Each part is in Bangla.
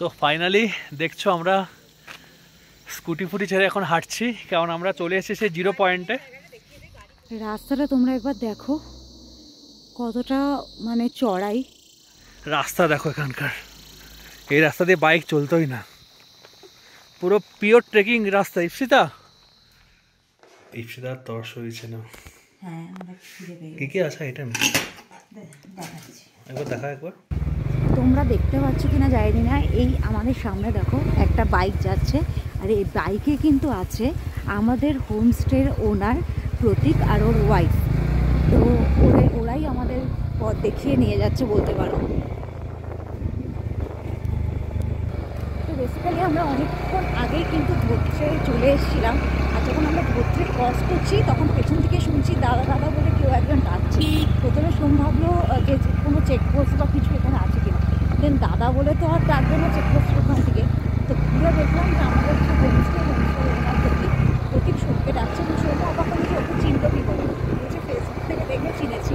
তো ফাইনালি দেখছো আমরা স্কুটি ফুটি ছেড়ে এখন হাঁটছি, কারণ আমরা চলে এসেছি সেই জিরো পয়েন্টে। রাস্তাটা তোমরা একবার দেখো কতটা মানে চড়াই। রাস্তা দেখো এখানকার, এই রাস্তা দিয়ে বাইক চলতোই না, পুরো পিওর ট্রেকিং রাস্তা। ইপসিতা তর্স হয়েছে না? হ্যাঁ, কি কি আছে আইটেম একবার দেখা একবার। তোমরা দেখতে পাচ্ছ কিনা জানি না, এই আমাদের সামনে দেখো একটা বাইক যাচ্ছে, আর এই বাইকে কিন্তু আছে আমাদের হোমস্টের ওনার প্রতীক আর ওর ওয়াইফ। তো ওরাই আমাদের পথ দেখিয়ে নিয়ে যাচ্ছে বলতে পারো। তো বেসিক্যালি আমরা অনেকক্ষণ আগেই কিন্তু ধোত্রে চলে এসেছিলাম, আর যখন আমরা ধোত্রে ক্রস করছি তখন পেছন থেকে শুনছি দাদা দাদা বলে কেউ একজন ডাকছে। প্রথমে সোম ভাবলো যে কোনো চেকপোস্ট বা কিছু এখানে আছে কিনা, দেন দাদা বলে তো আর ডাকবে না চেকপোস্টের ওখান থেকে। তো ঘুরে দেখলাম যে আমাদের যে হোমস্টে ওনার প্রতীক সরকে ডাকছে, এবং সরকে অবাক হলে যে ওকে চিনলো কী করে, বলছে ফেসবুক থেকে দেখে চিনেছি।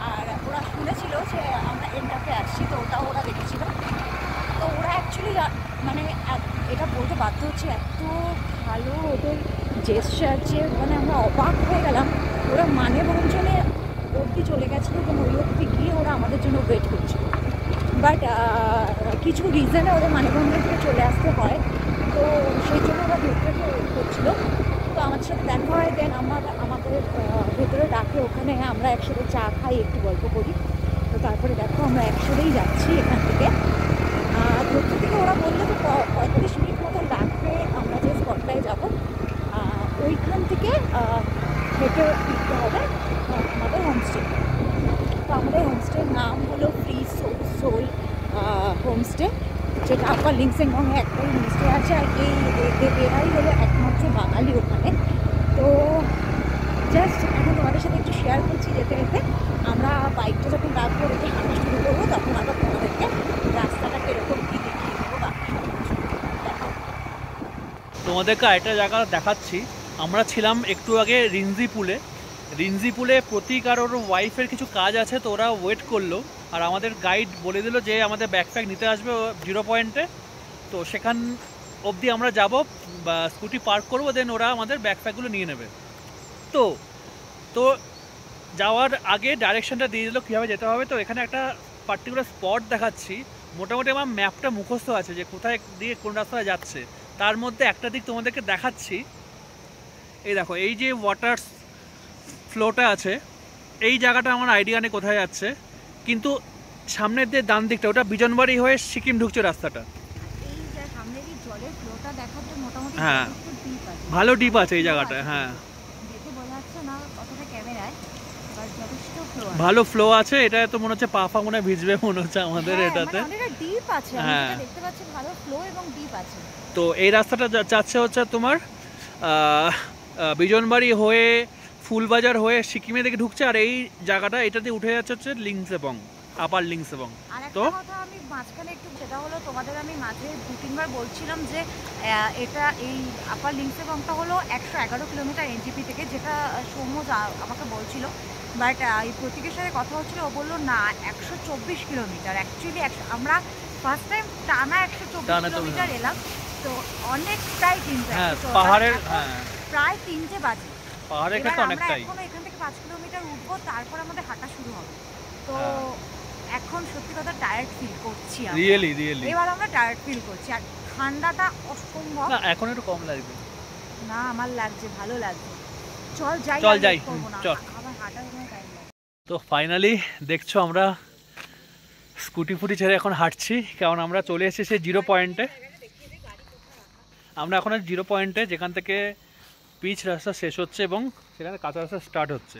আর ওরা শুনেছিল যে আমরা এন্ডাতে আসছি, তো ওটাও ওরা দেখেছিল। তো ওরা অ্যাকচুয়ালি মানে এটা বলতে বাধ্য হচ্ছে, এত ভালো ওদের জেস্চার যে মানে আমরা অবাক হয়ে গেলাম। ওরা মানে বঞ্চনে অবধি চলে গেছিলো এবং ওই অবধি গিয়ে ওরা আমাদের জন্য ওয়েট করছিল। বাট কিছু রিজনে ওদের মানেভঞ্জন থেকে চলে আসতে হয়, তো সেই জন্য ওরা ভেতরে ওয়েট করছিলো। তো আমাদের সাথে দেখা হয়, দেন আমাদের ভেতরে ডাকে, ওখানে আমরা একসাথে চা খাই, একটু গল্প করি। তো তারপরে দেখো আমরা একসাথেই যাচ্ছি এখান থেকে। ধরতে থেকে ওরা বললো তো 45 মিনিট মতো লাগবে আমরা যে স্পটটায় যাবো, ওইখান থেকে হেঁটে ফিরতে হবে আমাদের হোমস্টে। তো আমাদের হোমস্টের নাম হলো ফ্রি সোল হোমস্টে, যেটা আপার লিংসেংয়ে একটাই হোমস্টে আছে, আর এরাই হলো একমাত্র বাঙালি ওখানে। তো জাস্ট এখন তোমাদের সাথে একটু শেয়ার করছি যেতে যেতে। আমরা বাইকটা যখন রাখবো রেখে হাঁটা শুরু করবো, তখন আবার তোমাদেরকে রাস্তাটা কীরকম কী দেখিয়ে দেবো বাকি সব কিছু। তোমাদেরকে আরেকটা জায়গা দেখাচ্ছি। আমরা ছিলাম একটু আগে রিঞ্জি পুলে প্রতীক আর ওর ওয়াইফের কিছু কাজ আছে, তো ওরা ওয়েট করলো, আর আমাদের গাইড বলে দিল যে আমাদের ব্যাকপ্যাক নিতে আসবে জিরো পয়েন্টে। তো সেখান অবধি আমরা যাব বা স্কুটি পার্ক করবো, দেন ওরা আমাদের ব্যাকপ্যাকগুলো নিয়ে নেবে। তো তো যাওয়ার আগে ডাইরেকশনটা দিয়ে দিল কীভাবে যেতে হবে। তো এখানে একটা পার্টিকুলার স্পট দেখাচ্ছি, মোটামুটি আমার ম্যাপটা মুখস্থ আছে যে কোথায় দিয়ে কোন রাস্তায় যাচ্ছে। তার মধ্যে একটা দিক তোমাদেরকে দেখাচ্ছি, এই দেখো, এই যে ওয়াটার ফ্লোটা আছে, এই জায়গাটা আমার আইডিয়া নেই কোথায় যাচ্ছে, কিন্তু সামনের যে ডান দিকটা ওটা বিজনবাড়ি হয়ে সিকিম ঢুকছে রাস্তাটা। হ্যাঁ, ভালো ডিপ আছে এই জায়গাটায়। হ্যাঁ, ভালো ফ্লো আছে। এটা তো মনে হচ্ছে পা ফা মনে ভিজবে মনে হচ্ছে আমাদের এটাতে। হ্যাঁ, তো এই রাস্তাটা যাচ্ছে হচ্ছে তোমার বিজনবাড়ি হয়ে ফুলবাজার হয়ে সিকিমে দিকে ঢুকছে, আর এই জায়গাটা এটাতে উঠে যাচ্ছে হচ্ছে লিংসেবং, আপার লিংসেবং। তো আমি মাঝখানে একটু, সেটা হলো তোমাদের আমি মাঝে 2-3 বার বলছিলাম যে এটা এই আপার লিংসেবংটা হলো 111 কিলোমিটার এনজিপি থেকে, যেটা সৌম্য আমাকে বলছিল। বাট এই প্রতীকের সাথে কথা হচ্ছিল, ও বললো না 124 কিলোমিটার। অ্যাকচুয়ালি আমরা ফার্স্ট টাইম টানা 124 কিলোমিটার এলাম, তো অনেকটাই কিন্তু পাহাড়ের প্রায় 3টে বাজে। পাহাড়ের ক্ষেত্রে অনেকটাই, এখনো এখান থেকে 5 কিলোমিটার উঠবো, তারপর আমাদের হাঁটা শুরু হবে। তো এখন সত্যি কথা টায়ার্ড ফিল করছি, রিয়েলি এবার আমরা টায়ার্ড ফিল করছি। আর ঠান্ডাটা অসম্ভব। না, এখন একটু কম লাগবে। না, আমার লাগছে, ভালো লাগছে। চল যাই চল। আমার হাঁটার সময় টাইম লাগবে। তো ফাইনালি দেখছো আমরা স্কুটি ফুটি ছেড়ে এখন হাঁটছি, কারণ আমরা চলে এসেছি জিরো পয়েন্টে। আমরা এখন জিরো পয়েন্টে, যেখান থেকে পিচ রাস্তা শেষ হচ্ছে এবং সেখানে কাঁচা রাস্তা স্টার্ট হচ্ছে।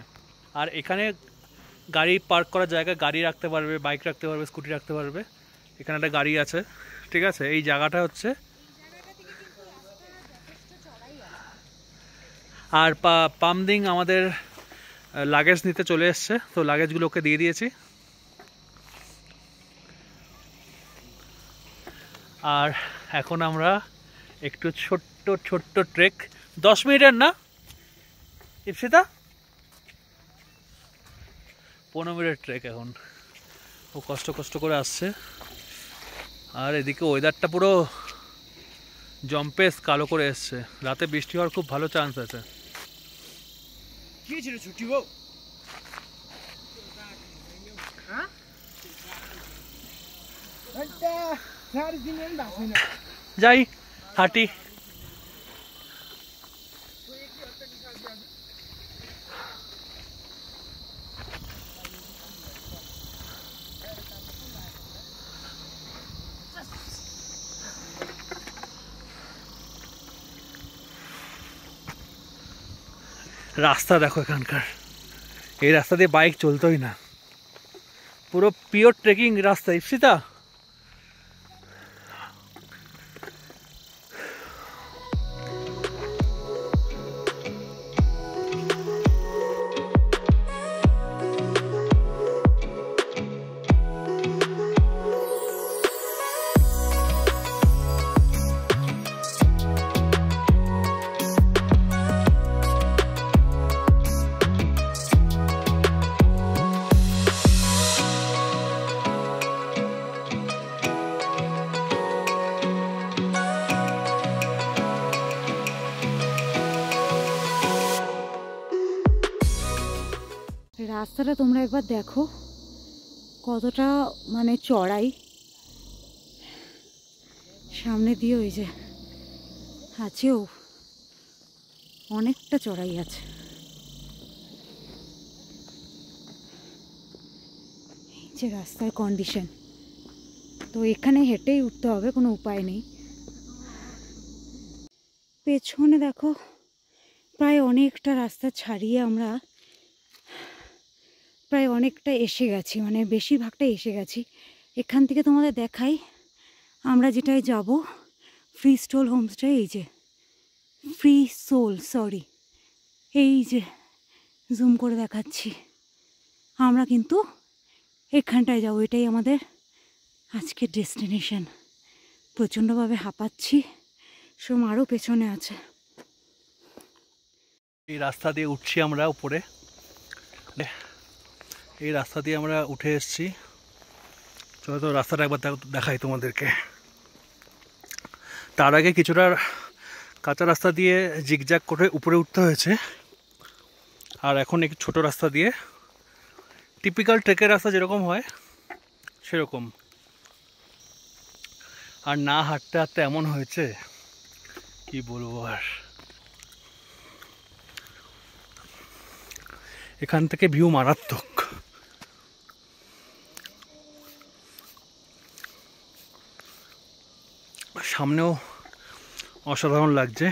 আর এখানে গাড়ি পার্ক করার জায়গা, গাড়ি রাখতে পারবে, বাইক রাখতে পারবে, স্কুটি রাখতে পারবে। এখানে একটা গাড়ি আছে, ঠিক আছে। এই জায়গাটা হচ্ছে, আর পামদিং আমাদের লাগেজ নিতে চলে এসছে, তো লাগেজগুলো ওকে দিয়ে দিয়েছি। আর এখন আমরা একটু ছোট্ট ট্রেক, 10 মিনিটের না ইপসিতা, 15 মিনিটের ট্রেক। এখন ও কষ্ট করে আসছে, আর এদিকে ওয়েদারটা পুরো জম্পেস কালো করে এসছে, রাতে বৃষ্টি হওয়ার খুব ভালো চান্স আছে। যাই হাঁটি। রাস্তা দেখো এখানকার, এই রাস্তা দিয়ে বাইক চলতোই না, পুরো পিওর ট্রেকিং রাস্তা। ইপসিতা রাস্তাটা তোমরা একবার দেখো কতটা মানে চড়াই, সামনে দিয়ে ওই যে আছেও অনেকটা চড়াই আছে। এই যে রাস্তার কন্ডিশন, তো এখানে হেঁটেই উঠতে হবে, কোনো উপায় নেই। পেছনে দেখো প্রায় অনেকটা রাস্তা ছাড়িয়ে আমরা প্রায় অনেকটা এসে গেছি, মানে বেশিরভাগটা এসে গেছি। এখান থেকে তোমাদের দেখাই আমরা যেটাই যাব, ফ্রি স্টোল হোমস্টে। এই যে ফ্রি সোল, সরি, এই যে জুম করে দেখাচ্ছি, আমরা কিন্তু এখানটায় যাবো। এটাই আমাদের আজকের ডেস্টিনেশন। প্রচণ্ডভাবে হাঁপাচ্ছি, সোম আরও পেছনে আছে। এই রাস্তা দিয়ে উঠছি আমরা উপরে, এই রাস্তা দিয়ে আমরা উঠে এসেছি। চলো তো রাস্তাটা একবার দেখাই তোমাদেরকে। তার আগে কিছুটা কাঁচা রাস্তা দিয়ে জিগজ্যাগ করে উপরে উঠতে হয়েছে, আর এখন একটু ছোটো রাস্তা দিয়ে টিপিক্যাল ট্রেকের রাস্তা যেরকম হয় সেরকম। আর না হাঁটতে হাঁটতে এমন হয়েছে কি বলবো আর। এখান থেকে ভিউ মারাত্মক। সামনেও অসাধারণ লাগছে।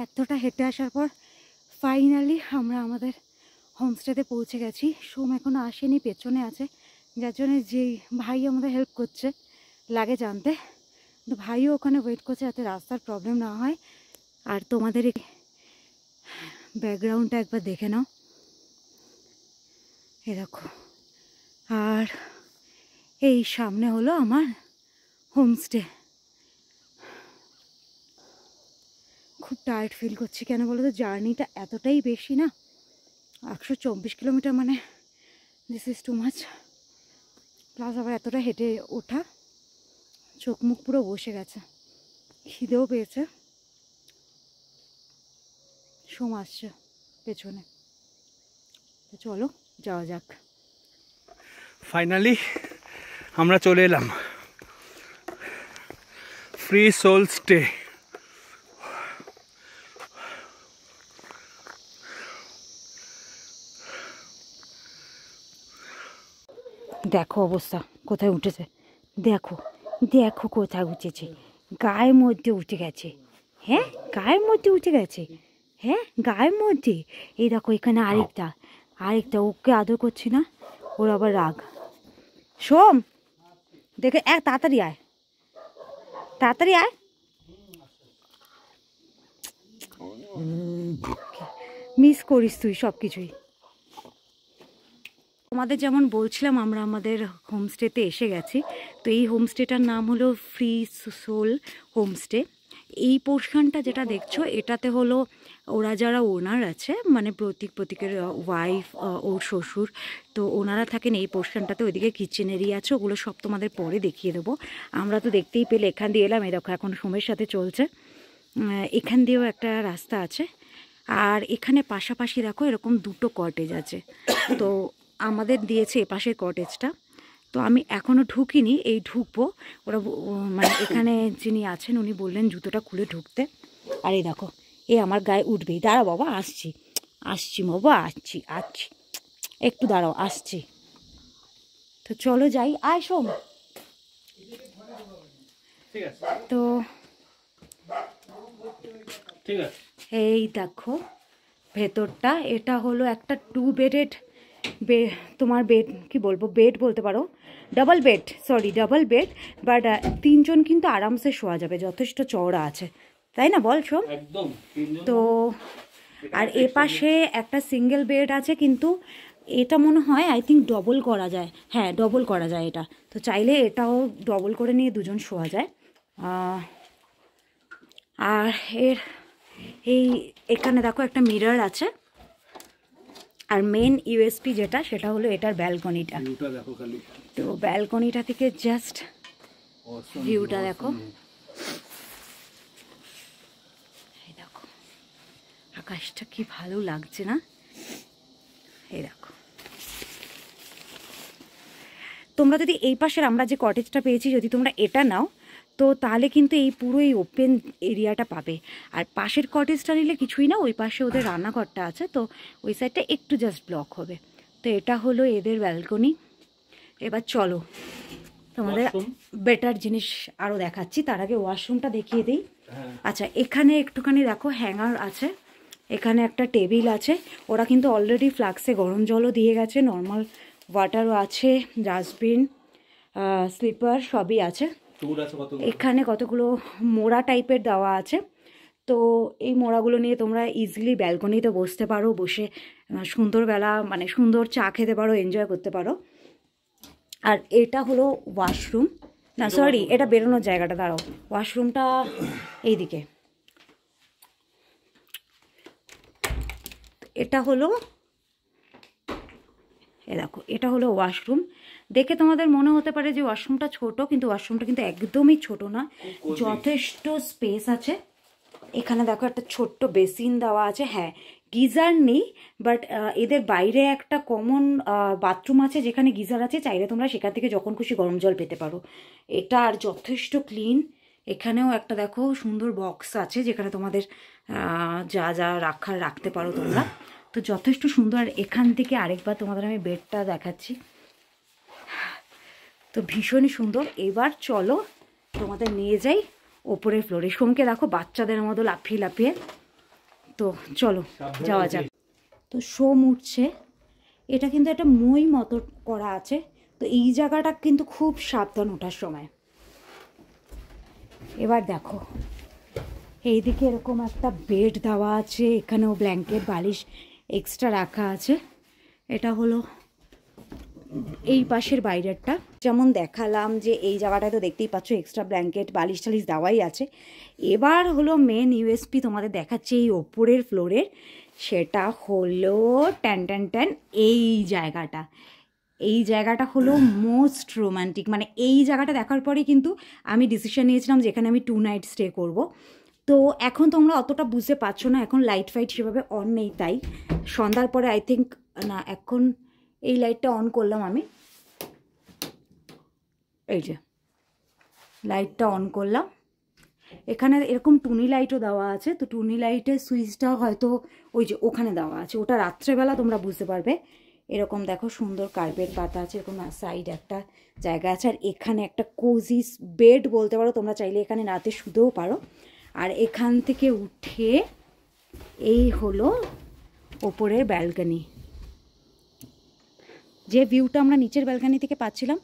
এতটা হেঁটে আসার পর ফাইনালি আমরা আমাদের হোমস্টেতে পৌঁছে গেছি। সোম এখনও আসেনি, পেছনে আছে, যার জন্য যেই ভাই আমাদের হেল্প করছে লাগে জানতে, তো ভাইও ওখানে ওয়েট করছে যাতে রাস্তার প্রবলেম না হয়। আর তোমাদের ব্যাকগ্রাউন্ডটা একবার দেখে নাও, এ দেখো। আর এই সামনে হলো আমার হোমস্টে। খুব টায়ার্ড ফিল করছি, কেন বলো তো, জার্নিটা এতটাই বেশি না, 124 কিলোমিটার, মানে this is too much. Plus আবার এতটা হেঁটে ওঠা, চোখ মুখ পুরো বসে গেছে, খিদেও পেয়েছে। সোম আসছে পেছনে, তো চলো যাওয়া যাক। ফাইনালি আমরা চলে এলাম ফ্রি সোল স্টে। দেখো অবস্থা কোথায় উঠেছে, দেখো দেখো কোথায় উঠেছে, গায়ের মধ্যে উঠে গেছে। হ্যাঁ, গায়ের মধ্যে উঠে গেছে, হ্যাঁ গায়ের মধ্যে। এই দেখো এখানে আরেকটা ওকে আদর করছি না, ওর আবার রাগ। সোম দেখে তাড়াতাড়ি আয়, তাড়াতাড়ি আয়। মিস করিস তুই সব কিছুই। তোমাদের যেমন বলছিলাম আমরা আমাদের হোমস্টেতে এসে গেছি। তো এই হোমস্টেটার নাম হলো ফ্রি সোল হোমস্টে। এই পোর্শনটা যেটা দেখছো এটাতে হলো ওরা যারা ওনার আছে, মানে প্রতীকের ওয়াইফ, ওর শ্বশুর, তো ওনারা থাকেন এই পোর্শনটাতে। ওইদিকে কিচেন এরিয়া আছে, ওগুলো সব তোমাদের পরে দেখিয়ে দেবো। আমরা তো দেখতেই পেলে এখান দিয়ে এলাম, এই দেখো এখন সময়ের সাথে চলছে। এখান দিয়েও একটা রাস্তা আছে, আর এখানে পাশাপাশি দেখো এরকম দুটো কটেজ আছে। তো আমাদের দিয়েছে এপাশের কটেজটা, তো আমি এখনও ঢুকিনি, এই ঢুকবো। ওরা মানে এখানে যিনি আছেন উনি বললেন জুতোটা খুলে ঢুকতে। আর এই দেখো এ আমার গায়ে উঠবেই। দাঁড়াও বাবা, আসছি আসছি বাবা, আসছি আসছি, একটু দাঁড়াও আসছি। তো চলো যাই, আয় শোন। তো এই দেখো ভেতরটা, এটা হলো একটা 2 বেডেড তোমার বেড, কি বলবো, বেড বলতে পারো, double bed, sorry double bed. But 3 জন কিন্তু আরামসে শোয়া যাবে, যথেষ্ট চওড়া আছে, তাই না বল শোন? একদম। তো আর এ পাশে একটা সিঙ্গেল বেড আছে, কিন্তু এটা মনে হয় আই থিঙ্ক ডবল করা যায়। হ্যাঁ ডবল করা যায় এটা, তো চাইলে এটাও ডবল করে নিয়ে 2 জন শোয়া যায়। আর এখানে দেখো একটা মিরর আছে। আর মেন ইউএসপি যেটা, সেটা হলো এটার ব্যালকনিটা। তো ব্যালকনিটা থেকে জাস্ট ভিউটা দেখো, এই দেখো আকাশটা কি ভালো লাগছে না? এই দেখো তোমরা যদি এই পাশের আমরা যে কটেজটা পেয়েছি, যদি তোমরা এটা নাও তো তাহলে কিন্তু এই পুরো এই ওপেন এরিয়াটা পাবে। আর পাশের কটেজটা নিলে কিছুই না, ওই পাশে ওদের রান্নাঘরটা আছে, তো ওই সাইডটা একটু জাস্ট ব্লক হবে। তো এটা হলো এদের ব্যালকনি। এবার চলো তোমাদের বেটার জিনিস আরও দেখাচ্ছি, তার আগে ওয়াশরুমটা দেখিয়ে দিই। আচ্ছা এখানে একটুখানি দেখো হ্যাঙ্গার আছে, এখানে একটা টেবিল আছে। ওরা কিন্তু অলরেডি ফ্লাক্সে গরম জলও দিয়ে গেছে, নর্মাল ওয়াটারও আছে, ডাস্টবিন, স্লিপার সবই আছে। এখানে কতগুলো মোড়া টাইপের দেওয়া আছে, তো এই মোড়াগুলো নিয়ে তোমরা ইজিলি ব্যালকনিতে বসতে পারো, বসে সুন্দরবেলা মানে সুন্দর চা খেতে পারো, এনজয় করতে পারো। আর এটা হলো ওয়াশরুম, না সরি এটা বেরোনোর জায়গাটা, দাঁড়াও ওয়াশরুমটা এইদিকে। এটা হলো দেখো এটা হলো ওয়াশরুম। দেখে তোমাদের মনে হতে পারে যে ওয়াশরুমটা ছোট, কিন্তু ওয়াশরুমটা কিন্তু একদমই ছোট না, যথেষ্ট স্পেস আছে। এখানে দেখো একটা ছোট্ট বেসিন দেওয়া আছে। হ্যাঁ গিজার নেই, বাট এদের বাইরে একটা কমন বাথরুম আছে যেখানে গিজার আছে, চাইলে তোমরা সেখান থেকে যখন খুশি গরম জল পেতে পারো। এটা আর যথেষ্ট ক্লিন। এখানেও একটা দেখো সুন্দর বক্স আছে যেখানে তোমাদের যা যা রাখতে পারো তোমরা, তো যথেষ্ট সুন্দর। আর এখান থেকে আরেকবার তোমাদের আমি বেডটা দেখাচ্ছি, তো ভীষণই সুন্দর। এবার চলো তোমাদের নিয়ে যাই ওপরের ফ্লোরে। সোমকে দেখো বাচ্চাদের মতো লাফিয়ে লাফিয়ে, তো চলো যাওয়া যাক। তো সোম উঠছে, এটা কিন্তু একটা মই মতো করা আছে, তো এই জায়গাটা কিন্তু খুব সাবধান ওঠার সময়। এবার দেখো এইদিকে এরকম একটা বেড দেওয়া আছে, এখানেও ব্ল্যাঙ্কেট বালিশ এক্সট্রা রাখা আছে। এটা হলো এই পাশের বাইরেরটা, যেমন দেখালাম যে এই জায়গাটায় তো দেখতেই পাচ্ছ এক্সট্রা ব্ল্যাঙ্কেট বালিশ টালিশ দেওয়াই আছে। এবার হলো মেন ইউএসপি তোমাদের দেখাচ্ছে এই ওপরের ফ্লোরের, সেটা হলো ট্যান ট্যান ট্যান এই জায়গাটা। এই জায়গাটা হলো মোস্ট রোম্যান্টিক, মানে এই জায়গাটা দেখার পরে কিন্তু আমি ডিসিশন নিয়েছিলাম যে এখানে আমি 2 নাইট স্টে করব। তো এখন তোমরা অতটা বুঝতে পারছো না, এখন লাইট ফাইট সেভাবে অন নেই, তাই সন্ধ্যার পরে আই থিঙ্ক না, এখন এই লাইটটা অন করলাম আমি, এই যে লাইটটা অন করলাম। এখানে এরকম টুনি লাইটও দেওয়া আছে, তো টুনি লাইটের সুইচটা হয়তো ওই যে ওখানে দেওয়া আছে, ওটা রাত্রেবেলা তোমরা বুঝতে পারবে। এরকম দেখো সুন্দর কার্পেট পাতা আছে, এরকম সাইড একটা জায়গা আছে। আর এখানে একটা কোজি বেড বলতে পারো, তোমরা চাইলে এখানে রাতে শুতেও পারো। আর এখান থেকে উঠে এই হলো ওপরের ব্যালকনি, যে ভিউটা আমরা নিচের ব্যালকনি থেকে পাচ্ছিলাম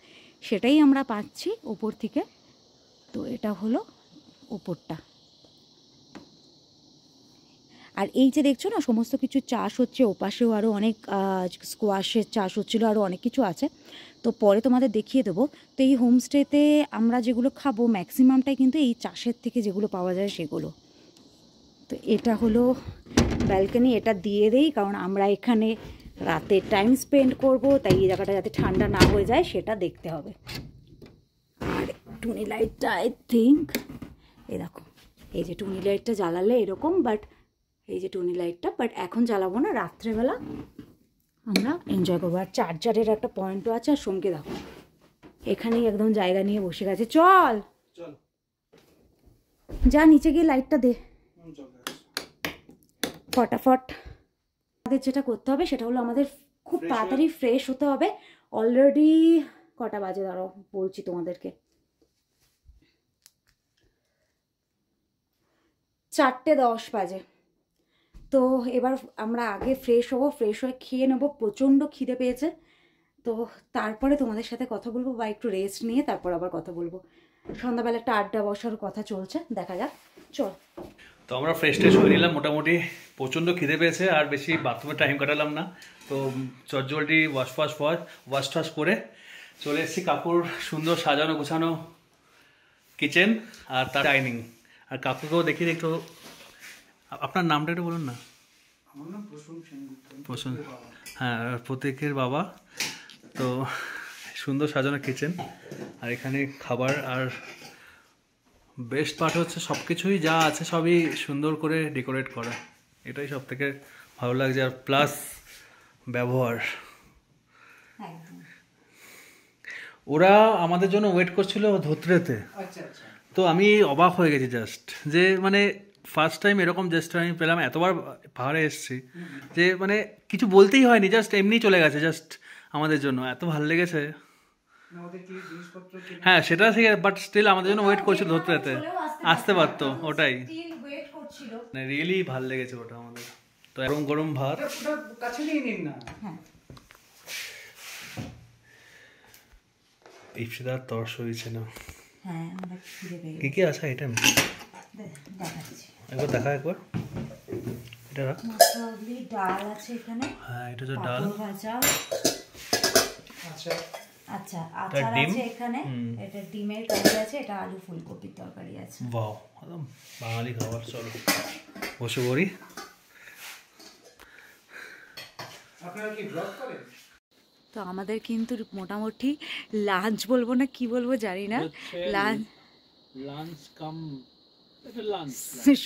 সেটাই আমরা পাচ্ছি ওপর থেকে। তো এটা হলো ওপরটা। আর এই যে দেখছো না সমস্ত কিছু চাষ হচ্ছে, ওপাশেও আরও অনেক স্কোয়াশের চাষ হচ্ছিলো, আরও অনেক কিছু আছে, তো পরে তোমাদের দেখিয়ে দেবো। তো এই হোমস্টেতে আমরা যেগুলো খাবো ম্যাক্সিমামটাই কিন্তু এই চাষের থেকে যেগুলো পাওয়া যায় সেগুলো। তো এটা হলো ব্যালকনি, এটা দিয়ে দেই কারণ আমরা এখানে রাতে টাইম স্পেন্ড করব, তাই এই জায়গাটা যাতে ঠান্ডা না হয়ে যায় সেটা দেখতে হবে। আর টুনি লাইটটা আই থিঙ্ক এই দেখো, এই যে টুনি লাইটটা জ্বালালে এরকম, বাট এই যে টুনি লাইটটা, বাট এখন জ্বালাবো না, রাত্রেবেলা আমরা এনজয় করবো। আর চার্জারের একটা পয়েন্টও আছে। আর সোমকে দেখো এখানেই একদম জায়গা নিয়ে বসে গেছে, চল যা নিচে গিয়ে লাইটটা দে ফটাফট। আমাদের যেটা করতে হবে সেটা হলো আমাদের খুব তাড়াতাড়ি ফ্রেশ হতে হবে। অলরেডি কটা বাজে দাঁড়াও বলছি তোমাদেরকে, 4:10 বাজে। তো এবার আমরা আগে ফ্রেশ হবো, ফ্রেশ হয়ে খেয়ে নেবো, প্রচণ্ড খিদে পেয়েছে। তো তারপরে তোমাদের সাথে কথা বলবো বা একটু রেস্ট নিয়ে তারপর আবার কথা বলবো। সন্ধ্যাবেলা একটা আড্ডা বসার কথা চলছে, দেখা যাক, চল। তো আমরা ফ্রেশ ট্রেশ হয়ে নিলাম, মোটামুটি প্রচণ্ড খিদে পেয়েছে, আর বেশি বাথরুমে টাইম কাটালাম না। তো চটজলটি ওয়াশ টাশ করে চলে এসেছি কাকুর সুন্দর সাজানো গোছানো কিচেন আর তার ডাইনিং। আর কাকুকেও দেখি একটু, আপনার নামটা একটু বলুন না। আমার নাম প্রসূন সেনগুপ্ত। প্রসূন, হ্যাঁ, প্রত্যেকের বাবা। তো সুন্দর সাজানো কিচেন, আর এখানে খাবার। আর বেস্ট পার্ট হচ্ছে সব কিছুই যা আছে সবই সুন্দর করে ডেকোরেট করা, এটাই সব থেকে ভালো লাগছে। আর প্লাস ব্যবহার, ওরা আমাদের জন্য ওয়েট করছিল ধোত্রেতে। আচ্ছা আচ্ছা। তো আমি অবাক হয়ে গেছি জাস্ট, যে মানে ফার্স্ট টাইম এরকম জাস্ট আমি পেলাম, এতবার পাহাড়ে এসেছি যে মানে কিছু বলতেই হয়নি, জাস্ট এমনি চলে গেছে জাস্ট আমাদের জন্য, এত ভালো লেগেছে। হ্যাঁ সেটা ঠিক আছে, বাট স্টিল আমাদের জন্য ওয়েট করছিল ধোত্রেতে, আসতে পারতো, ওটাই রিয়েলি ভালো লেগেছে ওটা আমাদের। তো গরম গরম ভাত কাছে নিয়ে নিন না। ইপসিদার তর্স হয়েছে না। হ্যাঁ আমরা খিদে পেয়ে কি কি আছে আইটেম দেখাচ্ছি, একবার দেখা, একবার এটা রাখ। মশলা ডাল আছে এখানে, হ্যাঁ এটা হচ্ছে ডাল ভাজা, আচ্ছা আচ্ছা আচার আছে এখানে, এটা ডিমের কারি আছে, এটা আলু ফুলকপির তরকারি আছে। বাহ, একদম বাঙালি খাবার। চলো বসে পড়ি। আপনারা কি ব্লগ করেন? তো আমাদের কিন্তু মোটামুটি লাঞ্চ বলবো না কি বলবো জানি না, লাঞ্চ কাম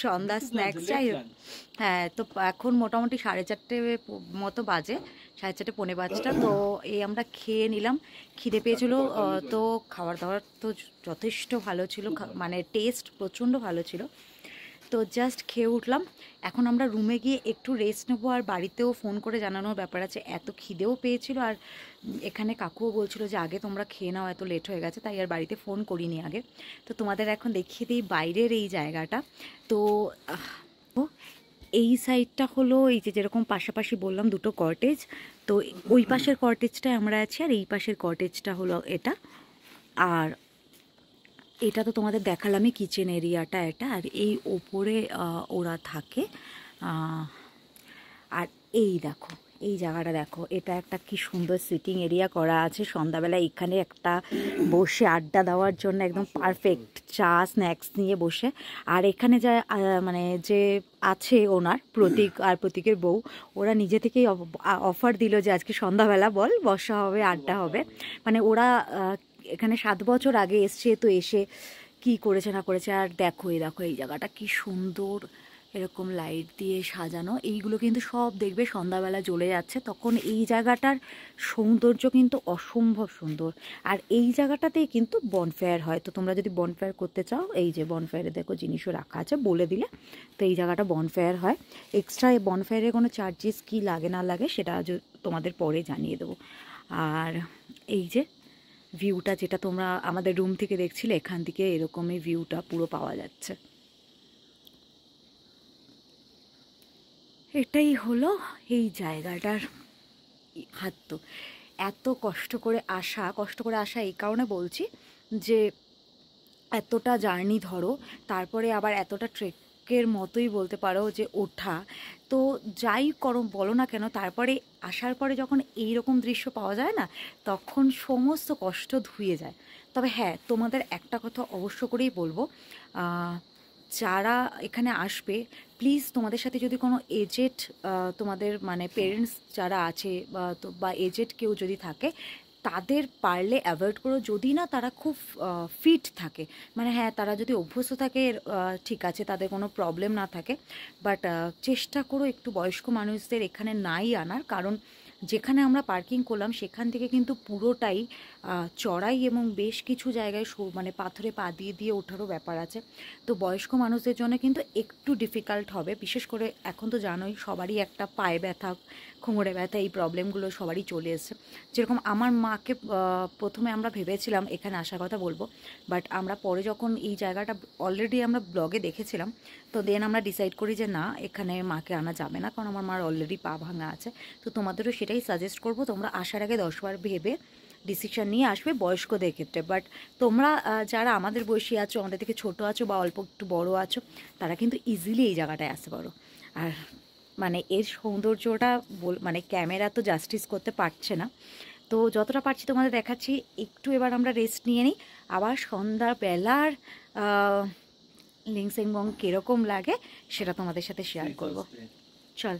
সন্ধ্যা স্ন্যাক্স যাই হোক। হ্যাঁ তো এখন মোটামুটি 4:30 মতো বাজে, 4:30 পৌনে 5টা। তো এই আমরা খেয়ে নিলাম, খিদে পেয়েছিল। তো খাবার দাবার তো যথেষ্ট ভালো ছিল, মানে টেস্ট প্রচণ্ড ভালো ছিল। তো জাস্ট খেয়ে উঠলাম, এখন আমরা রুমে গিয়ে একটু রেস্ট নেবো। আর বাড়িতেও ফোন করে জানানোর ব্যাপার আছে, এত খিদেও পেয়েছিল। আর এখানে কাকুও বলছিল যে আগে তোমরা খেয়ে নাও, এত লেট হয়ে গেছে, তাই আর বাড়িতে ফোন করিনি আগে। তো তোমাদের এখন দেখিয়ে দিই বাইরের এই জায়গাটা। তো এই সাইডটা হলো এই যে যেরকম পাশাপাশি বললাম দুটো কটেজ, তো ওই পাশের কটেজটায় আমরা আছি, আর এই পাশের কটেজটা হলো এটা। আর এটা তো তোমাদের দেখালামই কিচেন এরিয়াটা এটা, আর এই ওপরে ওরা থাকে। আর এই দেখো এই জায়গাটা দেখো, এটা একটা কি সুন্দর সিটিং এরিয়া করা আছে, সন্ধ্যাবেলা এখানে একটা বসে আড্ডা দেওয়ার জন্য একদম পারফেক্ট, চা স্ন্যাক্স নিয়ে বসে। আর এখানে যা মানে যে আছে ওনার প্রতীক আর প্রতীকের বউ, ওরা নিজে থেকেই অফার দিল যে আজকে সন্ধ্যাবেলা বল বসা হবে, আড্ডা হবে। মানে ওরা এখানে 7 বছর আগে এসছে, তো এসে কি করেছে না করেছে। আর দেখো এই জায়গাটা কি সুন্দর, এরকম লাইট দিয়ে সাজানো, এইগুলো কিন্তু সব দেখবে সন্ধ্যাবেলা জ্বলে যাচ্ছে, তখন এই জায়গাটার সৌন্দর্য কিন্তু অসম্ভব সুন্দর। আর এই জায়গাটাতেই কিন্তু বনফায়ার হয়, তো তোমরা যদি বনফায়ার করতে চাও, এই যে বনফায়ারে দেখো জিনিসও রাখা আছে, বলে দিলে তো এই জায়গাটা বনফায়ার হয়। এক্সট্রা এই বনফায়ারে কোনো চার্জেস কি লাগে না লাগে সেটা তোমাদের পরে জানিয়ে দেবো। আর এই যে ভিউটা যেটা তোমরা আমাদের রুম থেকে দেখছিলে, এখান থেকে এরকমই ভিউটা পুরো পাওয়া যাচ্ছে। এটাই হলো এই জায়গাটার হাত। এত কষ্ট করে আসা এই কারণে বলছি যে এতটা জার্নি ধরো, তারপরে আবার এতটা শখের মতোই বলতে পারো যে ওঠা। তো যাই করো বলো না কেন, তারপরে আসার পরে যখন এই রকম দৃশ্য পাওয়া যায় না, তখন সমস্ত কষ্ট ধুয়ে যায়। তবে হ্যাঁ, তোমাদের একটা কথা অবশ্য করেই বলবো, যারা এখানে আসবে প্লিজ তোমাদের সাথে যদি কোনো এজেড তোমাদের মানে পেরেন্টস যারা আছে বা এজেড কেউ যদি থাকে, তাদের পারলে অ্যাভয়েড করো, যদি না তারা খুব ফিট থাকে। মানে হ্যাঁ, তারা যদি অভ্যস্ত থাকে ঠিক আছে, তাদের কোনো প্রবলেম না থাকে, বাট চেষ্টা করো একটু বয়স্ক মানুষদের এখানে নাই আনার। কারণ যেখানে আমরা পার্কিং করলাম সেখান থেকে কিন্তু পুরোটাই চড়াই এবং বেশ কিছু জায়গায় মানে পাথরে পা দিয়ে দিয়ে ওঠারও ব্যাপার আছে। তো বয়স্ক মানুষদের জন্য কিন্তু একটু ডিফিকাল্ট হবে। বিশেষ করে এখন তো জানোই সবারই একটা পায়ে ব্যথা, কোমরে ব্যথা, এই প্রবলেমগুলো সবারই চলে এসেছে। যেরকম আমার মাকে প্রথমে আমরা ভেবেছিলাম এখানে আসার কথা বলবো, বাট আমরা পরে যখন এই জায়গাটা অলরেডি আমরা ব্লগে দেখেছিলাম, তো দেন আমরা ডিসাইড করি যে না, এখানে মাকে আনা যাবে না, কারণ আমার মার অলরেডি পা ভাঙা আছে। তো তোমাদেরও সেটাই সাজেস্ট করবো, তোমরা আসার আগে 10বার ভেবে ডিসিশন নিয়ে আসবে বয়স্কদের ক্ষেত্রে। বাট তোমরা যারা আমাদের বয়সী আছো, আমাদের থেকে ছোটো আছো বা অল্প একটু বড় আছো, তারা কিন্তু ইজিলি এই জায়গাটায় আসতে পারো। আর মানে এর সৌন্দর্যটা মানে ক্যামেরা তো জাস্টিস করতে পারছে না, তো যতটা পারছি তোমাদের দেখাচ্ছি। একটু এবার আমরা রেস্ট নিয়ে নিই, আবার সন্ধ্যাবেলার লিংসেংবং কীরকম লাগে সেটা তোমাদের সাথে শেয়ার করব। চল।